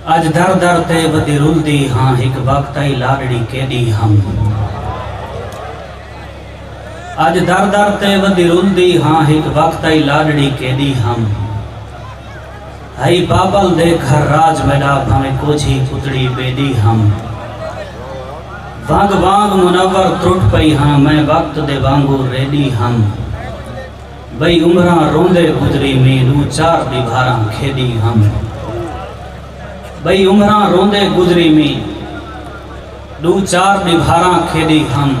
अज दर दर ते वदी रुलदी हाँ एक वक्त आई लाडड़ी केदी हम। अज दर दर ते वदी रुलदी हाँ एक वक्त आई लाडड़ी केदी हम। हई बाबल दे घर राज मेरा भावे कोझी पुतड़ी बेदी हम। वांग वांग मुनव्वर त्रुट पई हाँ मैं वक्त दे वांगू रेडी हम। बई उमरा रोंदे गुजरी में दू चार दीवारा खेदी हम। बई उमरा रोंदे गुजरी में दू चार दीवारा खेदी हम।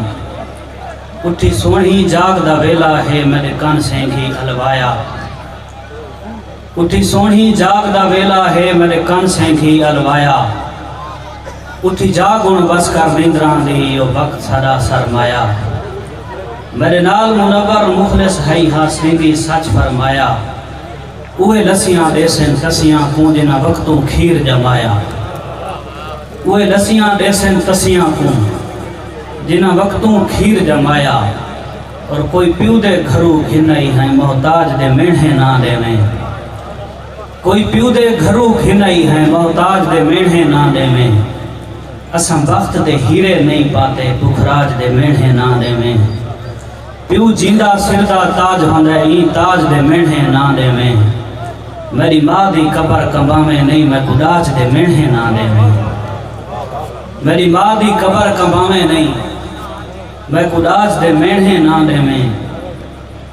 उठी सोहनी जाग दा वेला है मेरे कन सेंघी अलवाया। उठी सोहनी जाग दा वेला है मेरे कन सेंघी अलवाया। उठी जागुण बस कर निंद्रा दी यो वक्त सारा सरमाया। मेरे नाल मुनव्वर मुखलिस है हाँ सेंघी सच फरमाया। उहे लसियां देसन तसियां को जिना वक्तों खीर जमाया। उहे लसियां देसन तसियां को जिना वक्तों खीर जमाया। और कोई प्यू दे घरू घिनई है मोहताज दे मेढ़े ना देवे। कोई प्यू दे घरू घिनई है मोहताज दे मेढ़े ना देवे। असां वक्त दे हीरे नहीं पाते पुखराज दे मेढ़े ना देवे। प्यू जिंदा सिरदा ताज होंदे ई ताज दे मेढ़े ना देवे। मेरी माँ दी कबर कंबावे नहीं मैं गुदाज दे मेढ़े ना देवे। मेरी माँ दी कबर कंबावे नहीं मैं गुदाज दे मेढ़े ना देवे।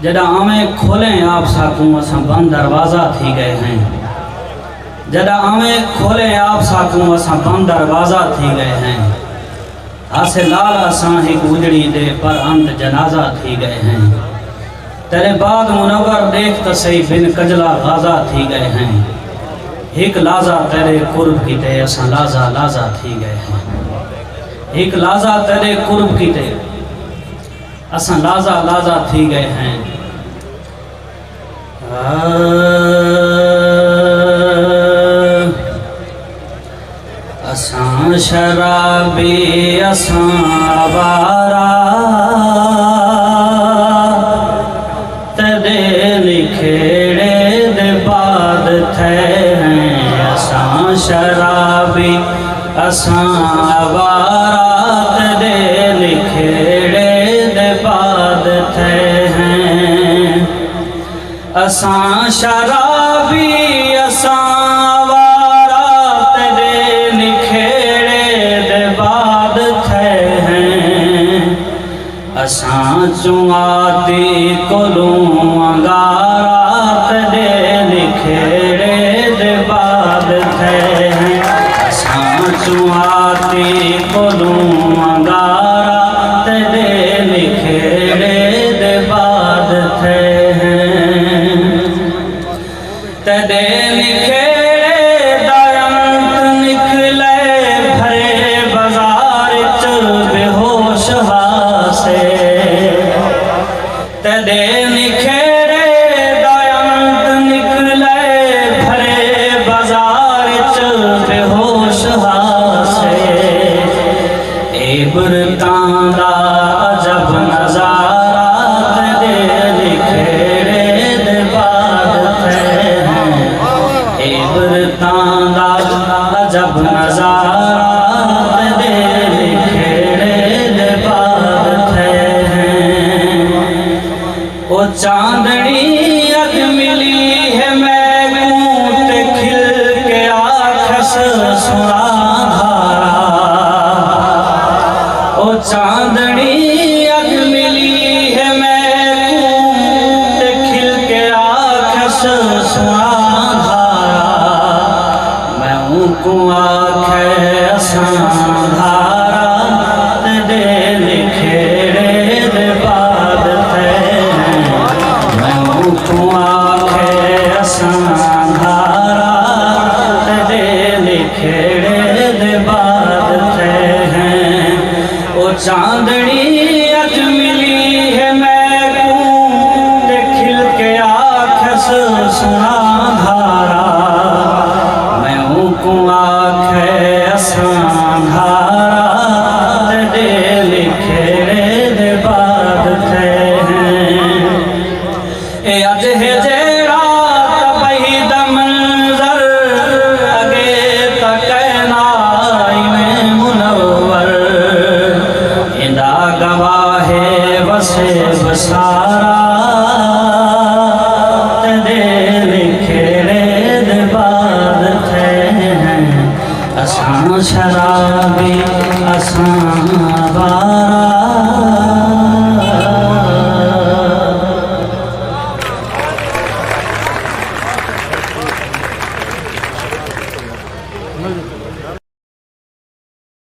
जदा आवे खोले आप साकू असां बंद दरवाजा थी गए हैं। जदा आवे खोले आप साकू असां बंद दरवाजा थी गए हैं। आसे लाल असां एक उजड़ी दे पर अंत जनाजा थी गए हैं। तेरे बाद मुनव्वर देख तो सही बिन कजला गाजा थी गए हैं। एक लाजा तेरे कुर्ब की ते असां लाजा लाजा थी गए हैं। एक लाजा तेरे कुर्ब की ते असां लाजा लाजा थी गए हैं। असां शराबी असां आवारा तेरे लिखेड़े दे बाद थे हैं। असां शराबी असां आवारा तेरे लिखेड़े दे बाद थे हैं। असां शराबी असां असां चुआती कोलूं अंगारा तेरे लिखेड़े दे बाद थे हैं। असां चुआती कोलूं अंगारा तेरे लिखेड़े दे बाद थे हैं। तेरे लिखेड़े दयंत निकले भरे बाजार च बेहोश तेरे निखेड़े दयंत निकले भरे बाजार च बेहोश हासे। इबरतां दा अजब नजारा तेरे निखेड़े दे बाद थे हैं। इबरतां दा अजब नजारा तेरे निखेड़े दे बाद थे हैं। ओ चांदनी अज मिली है मैं कूट खिल के आखस सुना धारा। ओ चांदनी अज मिली है मैं कूट खिल के आखस सुना धारा। मैं उनको आखे असां धारा तेरे लिखेड़े दे बाद थे। आखे असां धारा तेरे लिखेड़े दे बाद थे हैं। ओ चांदनी अज मिली है मैं कूट खिल के आखस सुना धारा। मैं उनको आखे असां धारा तेरे लिखेड़े दे बाद थे हैं। अज है जेड़ा तपही दा मंजर अगे तक से बसारा तेरे लिखेड़े दे बाद थे हैं असां शराबी असां बारा